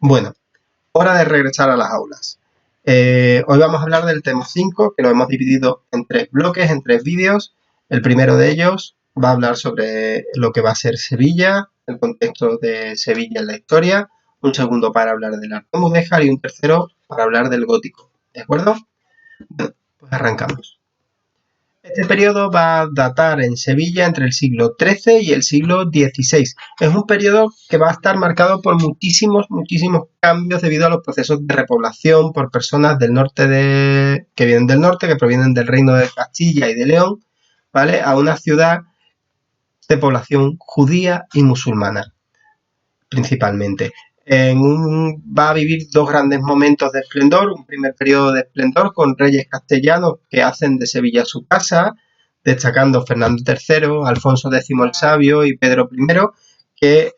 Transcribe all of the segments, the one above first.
Bueno, hora de regresar a las aulas. Hoy vamos a hablar del tema 5, que lo hemos dividido en 3 bloques, en 3 vídeos. El primero de ellos va a hablar sobre lo que va a ser Sevilla, el contexto de Sevilla en la historia, un segundo para hablar del arte mudéjar y un tercero para hablar del gótico. ¿De acuerdo? Bueno, pues arrancamos. Este periodo va a datar en Sevilla entre el siglo XIII y el siglo XVI. Es un periodo que va a estar marcado por muchísimos cambios debido a los procesos de repoblación por personas del norte que vienen del norte, que provienen del reino de Castilla y de León, ¿vale? A una ciudad de población judía y musulmana, principalmente. Va a vivir dos grandes momentos de esplendor, un primer periodo de esplendor con reyes castellanos que hacen de Sevilla su casa, destacando Fernando III, Alfonso X el Sabio y Pedro I, que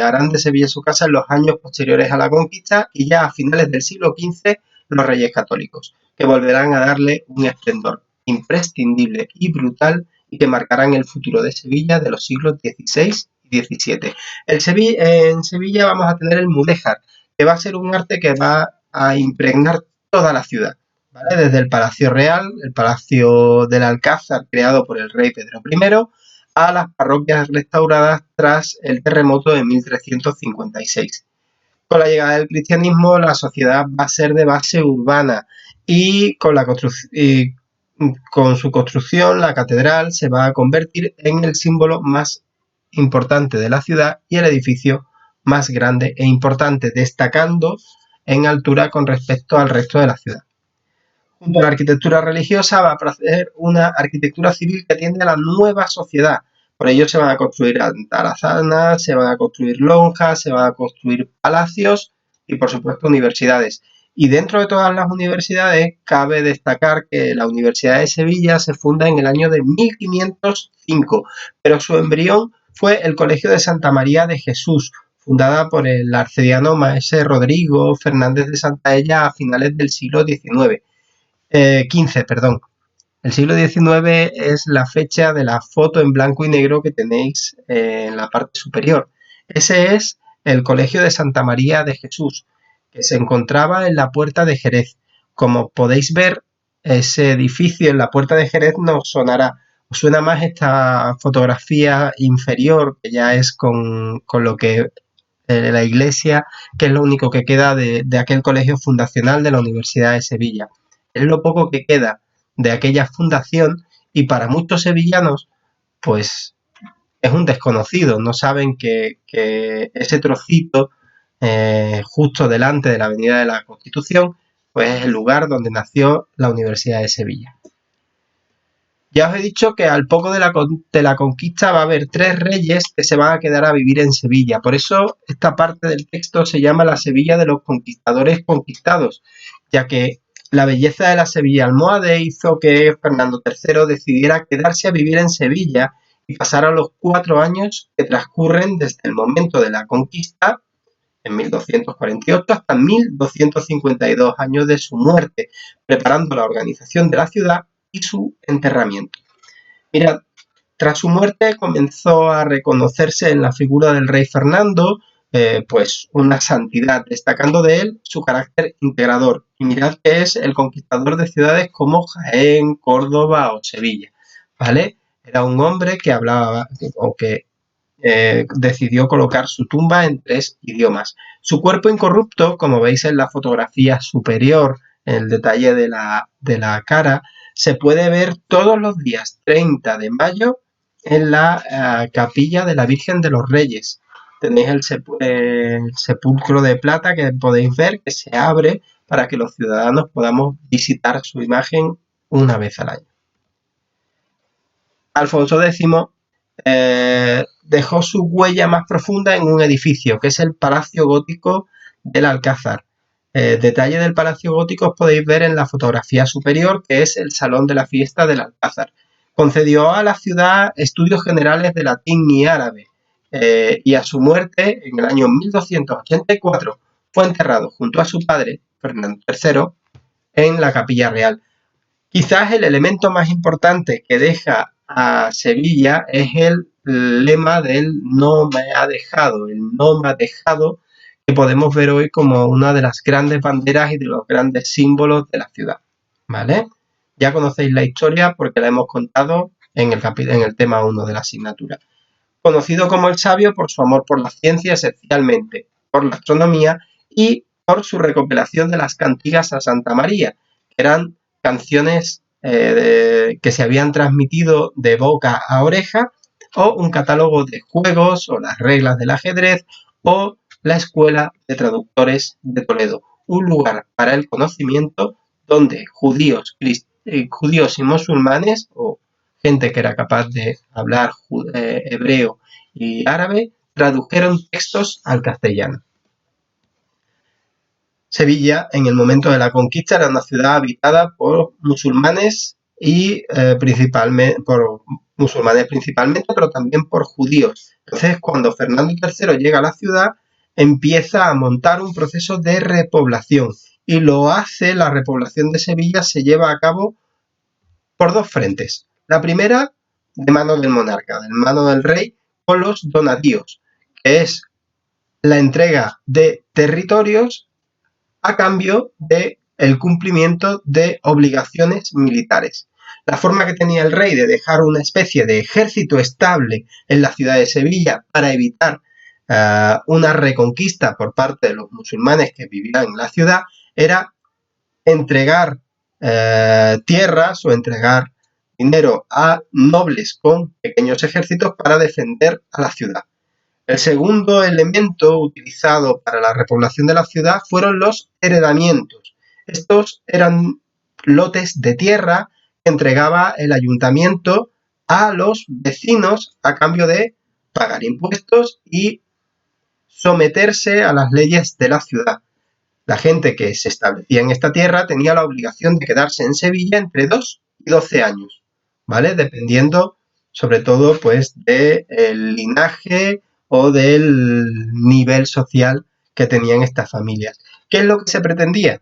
harán de Sevilla su casa en los años posteriores a la conquista, y ya a finales del siglo XV los reyes católicos, que volverán a darle un esplendor imprescindible y brutal y que marcarán el futuro de Sevilla de los siglos XVI y XVII. En Sevilla vamos a tener el mudéjar, que va a ser un arte que va a impregnar toda la ciudad, ¿vale? Desde el Palacio Real, el Palacio del Alcázar, creado por el rey Pedro I, a las parroquias restauradas tras el terremoto de 1356. Con la llegada del cristianismo, la sociedad va a ser de base urbana y con su construcción, la catedral se va a convertir en el símbolo más importante de la ciudad y el edificio más grande e importante, destacando en altura con respecto al resto de la ciudad. Junto a la arquitectura religiosa va a aparecer una arquitectura civil que atiende a la nueva sociedad. Por ello se van a construir atarazanas, se van a construir lonjas, se van a construir palacios y, por supuesto, universidades. Y dentro de todas las universidades cabe destacar que la Universidad de Sevilla se funda en el año de 1505, pero su embrión fue el Colegio de Santa María de Jesús, fundada por el arcediano maese Rodrigo Fernández de Santaella a finales del siglo XIX. 15, perdón. El siglo XIX es la fecha de la foto en blanco y negro que tenéis en la parte superior. Ese es el Colegio de Santa María de Jesús, que se encontraba en la Puerta de Jerez. Como podéis ver, ese edificio en la Puerta de Jerez nos sonará. Os suena más esta fotografía inferior, que ya es con lo que la iglesia, que es lo único que queda de aquel colegio fundacional de la Universidad de Sevilla. Es lo poco que queda de aquella fundación y para muchos sevillanos, pues es un desconocido. No saben que ese trocito justo delante de la Avenida de la Constitución, pues es el lugar donde nació la Universidad de Sevilla. Ya os he dicho que al poco de la conquista va a haber 3 reyes que se van a quedar a vivir en Sevilla. Por eso esta parte del texto se llama la Sevilla de los conquistadores conquistados, ya que la belleza de la Sevilla almohade hizo que Fernando III decidiera quedarse a vivir en Sevilla y pasar a los 4 años que transcurren desde el momento de la conquista, en 1248, hasta 1252 años de su muerte, preparando la organización de la ciudad y su enterramiento. Mirad, tras su muerte comenzó a reconocerse en la figura del rey Fernando pues una santidad, destacando de él su carácter integrador. Y mirad que es el conquistador de ciudades como Jaén, Córdoba o Sevilla, ¿vale? Era un hombre que hablaba o que decidió colocar su tumba en 3 idiomas. Su cuerpo incorrupto, como veis en la fotografía superior, en el detalle de la cara, se puede ver todos los días 30 de mayo en la capilla de la Virgen de los Reyes. Tenéis el sepulcro de plata que podéis ver que se abre para que los ciudadanos podamos visitar su imagen una vez al año. Alfonso X dejó su huella más profunda en un edificio, que es el Palacio Gótico del Alcázar. Detalle del Palacio Gótico os podéis ver en la fotografía superior, que es el Salón de la Fiesta del Alcázar. Concedió a la ciudad estudios generales de latín y árabe, y a su muerte, en el año 1284, fue enterrado junto a su padre, Fernando III, en la Capilla Real. Quizás el elemento más importante que deja a Sevilla es el lema del no me ha dejado, el no me ha dejado, que podemos ver hoy como una de las grandes banderas y de los grandes símbolos de la ciudad, ¿vale? Ya conocéis la historia porque la hemos contado en el tema 1 de la asignatura. Conocido como el sabio por su amor por la ciencia, esencialmente por la astronomía y por su recopilación de las cantigas a Santa María, que eran canciones que se habían transmitido de boca a oreja, o un catálogo de juegos, o las reglas del ajedrez, o la Escuela de Traductores de Toledo, un lugar para el conocimiento donde judíos y musulmanes, o gente que era capaz de hablar hebreo y árabe, tradujeron textos al castellano. Sevilla, en el momento de la conquista, era una ciudad habitada por musulmanes y principalmente, pero también por judíos. Entonces, cuando Fernando III llega a la ciudad, empieza a montar un proceso de repoblación, y la repoblación de Sevilla se lleva a cabo por dos frentes. La primera, de mano del monarca, de mano del rey, con los donatíos, que es la entrega de territorios a cambio del cumplimiento de obligaciones militares. La forma que tenía el rey de dejar una especie de ejército estable en la ciudad de Sevilla para evitar una reconquista por parte de los musulmanes que vivían en la ciudad era entregar tierras o entregar dinero a nobles con pequeños ejércitos para defender a la ciudad. El segundo elemento utilizado para la repoblación de la ciudad fueron los heredamientos. Estos eran lotes de tierra que entregaba el ayuntamiento a los vecinos a cambio de pagar impuestos y someterse a las leyes de la ciudad. La gente que se establecía en esta tierra tenía la obligación de quedarse en Sevilla entre 2 y 12 años, ¿vale? Dependiendo, sobre todo, pues, del linaje o del nivel social que tenían estas familias. ¿Qué es lo que se pretendía?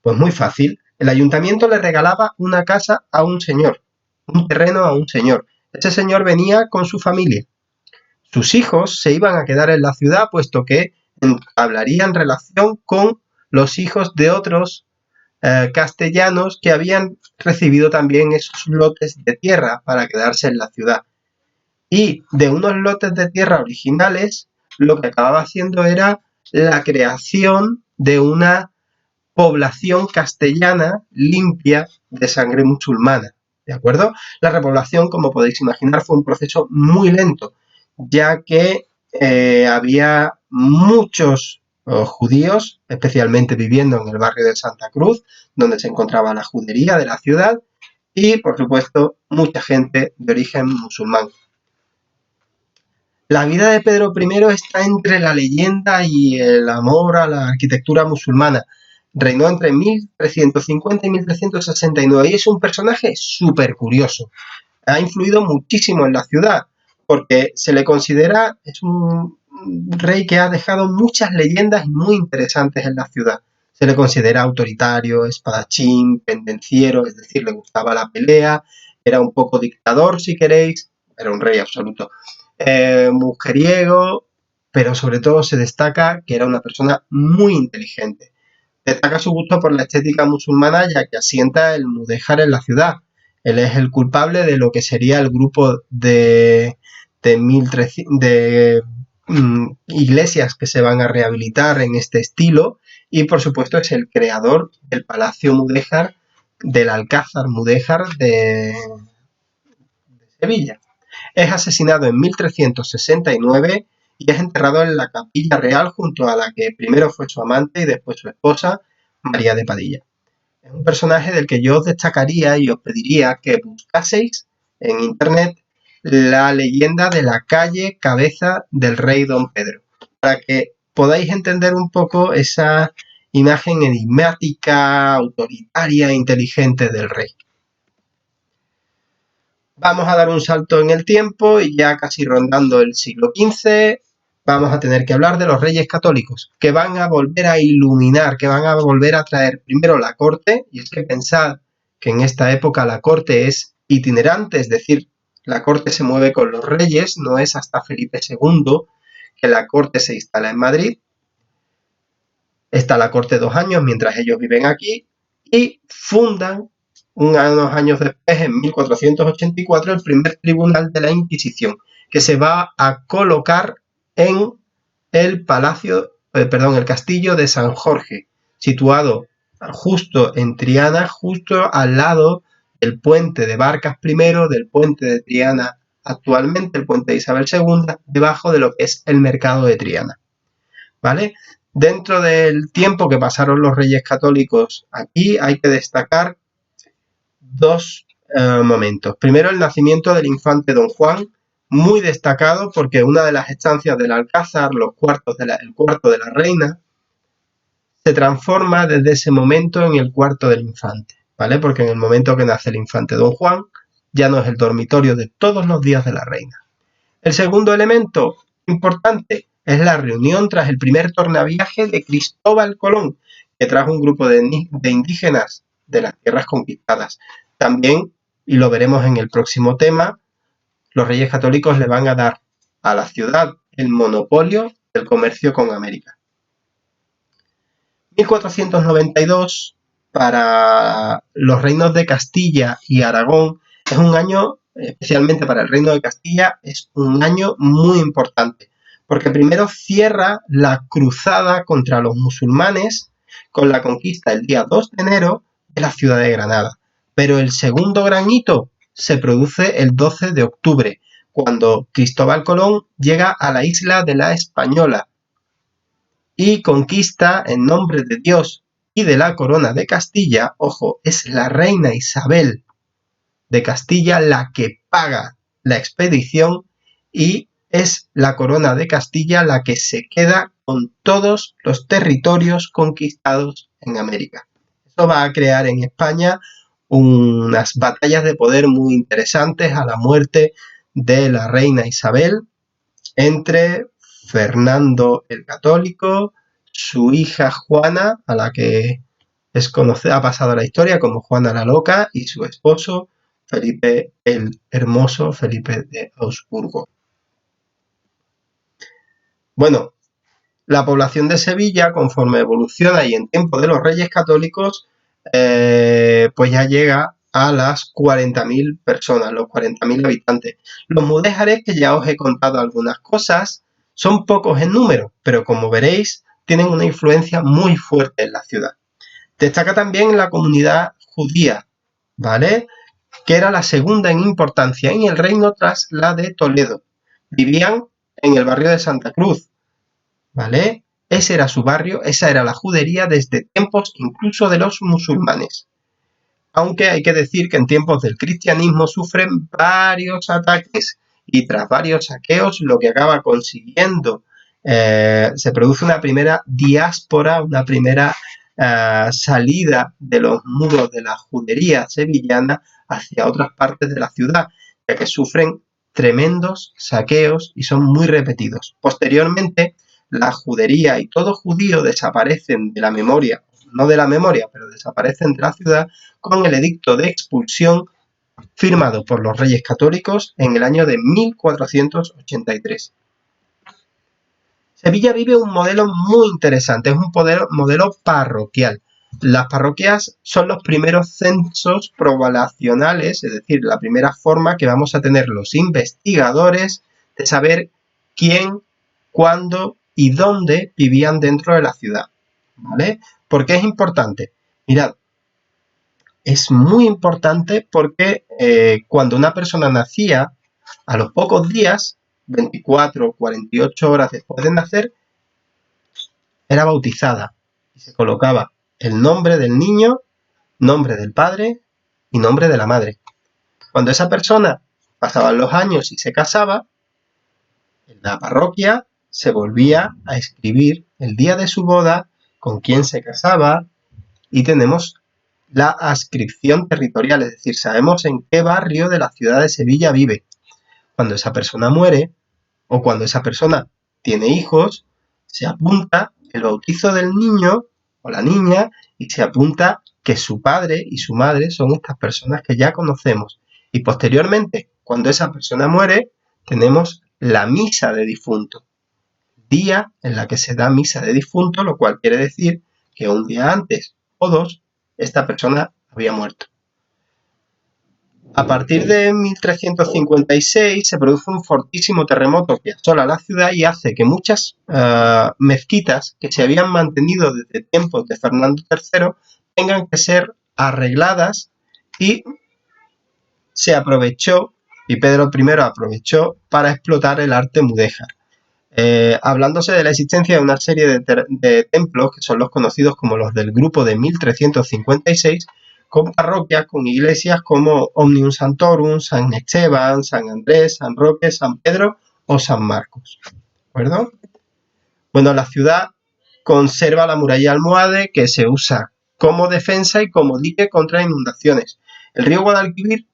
Pues muy fácil. El ayuntamiento le regalaba una casa a un señor, un terreno a un señor. Ese señor venía con su familia. Sus hijos se iban a quedar en la ciudad, puesto que hablarían relación con los hijos de otros castellanos que habían recibido también esos lotes de tierra para quedarse en la ciudad. Y de unos lotes de tierra originales, lo que acababa haciendo era la creación de una población castellana limpia de sangre musulmana, ¿de acuerdo? La repoblación, como podéis imaginar, fue un proceso muy lento, ya que había muchos judíos, especialmente viviendo en el barrio de Santa Cruz, donde se encontraba la judería de la ciudad, y, por supuesto, mucha gente de origen musulmán. La vida de Pedro I está entre la leyenda y el amor a la arquitectura musulmana. Reinó entre 1350 y 1369 y es un personaje súper curioso. Ha influido muchísimo en la ciudad porque se le considera, es un rey que ha dejado muchas leyendas muy interesantes en la ciudad. Se le considera autoritario, espadachín, pendenciero, es decir, le gustaba la pelea, era un poco dictador si queréis, era un rey absoluto. Mujeriego, pero sobre todo se destaca que era una persona muy inteligente. Destaca su gusto por la estética musulmana, ya que asienta el mudéjar en la ciudad. Él es el culpable de lo que sería el grupo de iglesias que se van a rehabilitar en este estilo, y por supuesto es el creador del Palacio Mudéjar, del Alcázar Mudéjar de Sevilla. Es asesinado en 1369 y es enterrado en la Capilla Real junto a la que primero fue su amante y después su esposa, María de Padilla. Es un personaje del que yo os destacaría y os pediría que buscaseis en internet la leyenda de la calle Cabeza del Rey Don Pedro, para que podáis entender un poco esa imagen enigmática, autoritaria e inteligente del rey. Vamos a dar un salto en el tiempo y ya casi rondando el siglo XV vamos a tener que hablar de los reyes católicos, que van a volver a iluminar, que van a volver a traer primero la corte, y es que pensad que en esta época la corte es itinerante, es decir, la corte se mueve con los reyes, no es hasta Felipe II que la corte se instala en Madrid. Está la corte 2 años mientras ellos viven aquí y fundan unos años después, en 1484, el primer tribunal de la Inquisición, que se va a colocar en el el castillo de San Jorge, situado justo en Triana, justo al lado del puente de Barcas I, del puente de Triana actualmente, el puente de Isabel II, debajo de lo que es el mercado de Triana, ¿vale? Dentro del tiempo que pasaron los reyes católicos aquí, hay que destacar dos momentos. Primero, el nacimiento del infante Don Juan, muy destacado porque una de las estancias del Alcázar, el cuarto de la reina, se transforma desde ese momento en el cuarto del infante, ¿vale? Porque en el momento que nace el infante Don Juan, ya no es el dormitorio de todos los días de la reina. El segundo elemento importante es la reunión tras el primer tornaviaje de Cristóbal Colón, que trajo un grupo de indígenas de las tierras conquistadas. También, y lo veremos en el próximo tema, los reyes católicos le van a dar a la ciudad el monopolio del comercio con América. 1492, para los reinos de Castilla y Aragón, es un año, especialmente para el reino de Castilla, es un año muy importante, porque primero cierra la cruzada contra los musulmanes con la conquista el día 2 de enero de la ciudad de Granada. Pero el segundo gran hito se produce el 12 de octubre, cuando Cristóbal Colón llega a la isla de la Española y conquista en nombre de Dios y de la corona de Castilla. Ojo, es la reina Isabel de Castilla la que paga la expedición y es la corona de Castilla la que se queda con todos los territorios conquistados en América. Esto va a crear en España unas batallas de poder muy interesantes a la muerte de la reina Isabel entre Fernando el Católico, su hija Juana, a la que ha pasado a la historia como Juana la Loca, y su esposo Felipe el Hermoso, Felipe de Augsburgo. Bueno, la población de Sevilla, conforme evoluciona y en tiempo de los Reyes Católicos, pues ya llega a las 40.000 personas, los 40.000 habitantes. Los mudéjares, que ya os he contado algunas cosas, son pocos en número, pero como veréis, tienen una influencia muy fuerte en la ciudad. Destaca también la comunidad judía, ¿vale? Que era la segunda en importancia en el reino tras la de Toledo. Vivían en el barrio de Santa Cruz, ¿vale? Ese era su barrio, esa era la judería desde tiempos incluso de los musulmanes. Aunque hay que decir que en tiempos del cristianismo sufren varios ataques y tras varios saqueos lo que acaba consiguiendo, se produce una primera diáspora, una primera salida de los muros de la judería sevillana hacia otras partes de la ciudad, ya que sufren tremendos saqueos y son muy repetidos. Posteriormente, la judería y todo judío desaparecen de la memoria, no de la memoria, pero desaparecen de la ciudad con el edicto de expulsión firmado por los Reyes Católicos en el año de 1483. Sevilla vive un modelo muy interesante, es un modelo parroquial. Las parroquias son los primeros censos poblacionales, es decir, la primera forma que vamos a tener los investigadores de saber quién, cuándo y dónde vivían dentro de la ciudad, ¿vale? ¿Por qué es importante? Mirad, es muy importante porque cuando una persona nacía, a los pocos días, 24 o 48 horas después de nacer, era bautizada y se colocaba el nombre del niño, nombre del padre y nombre de la madre. Cuando esa persona pasaban los años y se casaba, en la parroquia se volvía a escribir el día de su boda, con quién se casaba, y tenemos la adscripción territorial, es decir, sabemos en qué barrio de la ciudad de Sevilla vive. Cuando esa persona muere o cuando esa persona tiene hijos, se apunta el bautizo del niño o la niña y se apunta que su padre y su madre son estas personas que ya conocemos. Y posteriormente, cuando esa persona muere, tenemos la misa de difunto. día en la que se da misa de difunto, lo cual quiere decir que un día antes o dos esta persona había muerto. A partir de 1356 se produce un fortísimo terremoto que asola la ciudad y hace que muchas mezquitas que se habían mantenido desde tiempos de Fernando III tengan que ser arregladas, y se aprovechó, y Pedro I aprovechó para explotar el arte mudéjar. Hablándose de la existencia de una serie de templos que son los conocidos como los del grupo de 1356, con parroquias, con iglesias como Omnium Sanctorum, San Esteban, San Andrés, San Roque, San Pedro o San Marcos. ¿De acuerdo? Bueno, la ciudad conserva la muralla almohade, que se usa como defensa y como dique contra inundaciones. El río Guadalquivir,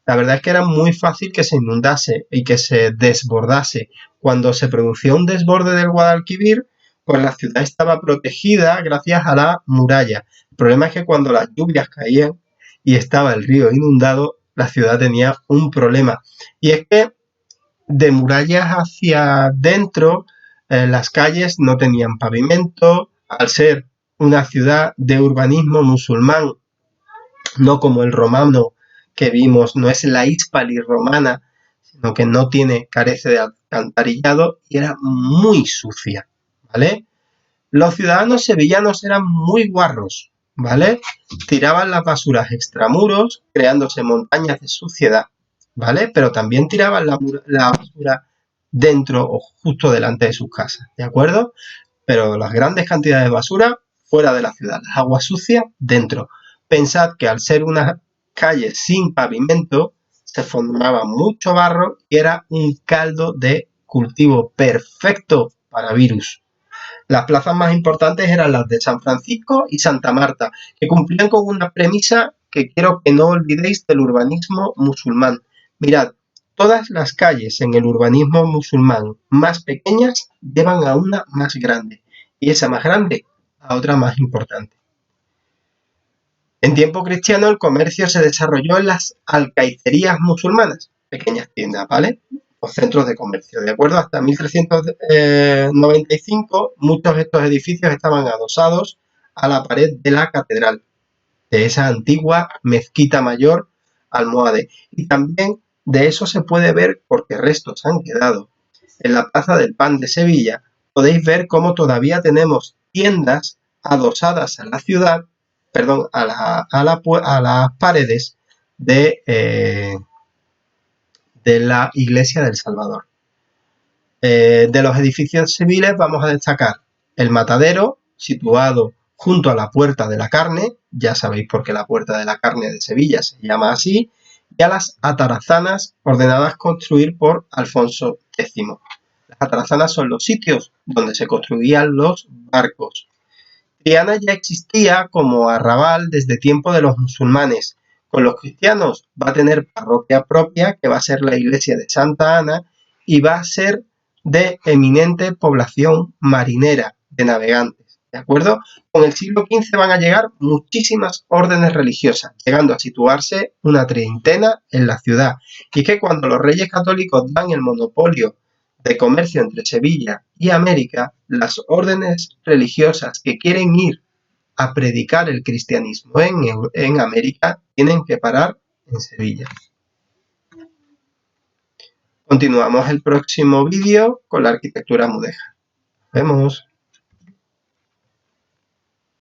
la verdad es que era muy fácil que se inundase y que se desbordase. Cuando se producía un desborde del Guadalquivir, pues la ciudad estaba protegida gracias a la muralla. El problema es que cuando las lluvias caían y estaba el río inundado, la ciudad tenía un problema. Y es que de murallas hacia dentro, las calles no tenían pavimento. Al ser una ciudad de urbanismo musulmán, no como el romano que vimos, no es la Hispali romana, sino que no carece de alcantarillado, y era muy sucia, ¿vale? Los ciudadanos sevillanos eran muy guarros, ¿vale? Tiraban las basuras extramuros, creándose montañas de suciedad, ¿vale? Pero también tiraban la basura dentro o justo delante de sus casas, ¿de acuerdo? Pero las grandes cantidades de basura fuera de la ciudad, las aguas sucias dentro. Pensad que al ser una calle sin pavimento, se formaba mucho barro y era un caldo de cultivo perfecto para virus. Las plazas más importantes eran las de San Francisco y Santa Marta, que cumplían con una premisa que quiero que no olvidéis del urbanismo musulmán. Mirad, todas las calles en el urbanismo musulmán más pequeñas llevan a una más grande, y esa más grande a otra más importante. En tiempo cristiano el comercio se desarrolló en las alcaicerías musulmanas, pequeñas tiendas, ¿vale? O centros de comercio. De acuerdo, hasta 1395 muchos de estos edificios estaban adosados a la pared de la catedral, de esa antigua mezquita mayor almohade. Y también de eso se puede ver, porque restos han quedado. En la Plaza del Pan de Sevilla podéis ver cómo todavía tenemos tiendas adosadas a la ciudad, perdón, a las paredes de la Iglesia del Salvador. De los edificios civiles vamos a destacar el Matadero, situado junto a la Puerta de la Carne, ya sabéis por qué la Puerta de la Carne de Sevilla se llama así, y a las atarazanas, ordenadas construir por Alfonso X. Las atarazanas son los sitios donde se construían los barcos. Triana ya existía como arrabal desde tiempo de los musulmanes. Con los cristianos va a tener parroquia propia, que va a ser la iglesia de Santa Ana, y va a ser de eminente población marinera, de navegantes, ¿de acuerdo? Con el siglo XV van a llegar muchísimas órdenes religiosas, llegando a situarse una treintena en la ciudad. Y es que cuando los reyes católicos dan el monopolio de comercio entre Sevilla y América, las órdenes religiosas que quieren ir a predicar el cristianismo en América tienen que parar en Sevilla. Continuamos el próximo vídeo con la arquitectura mudéjar. Nos vemos.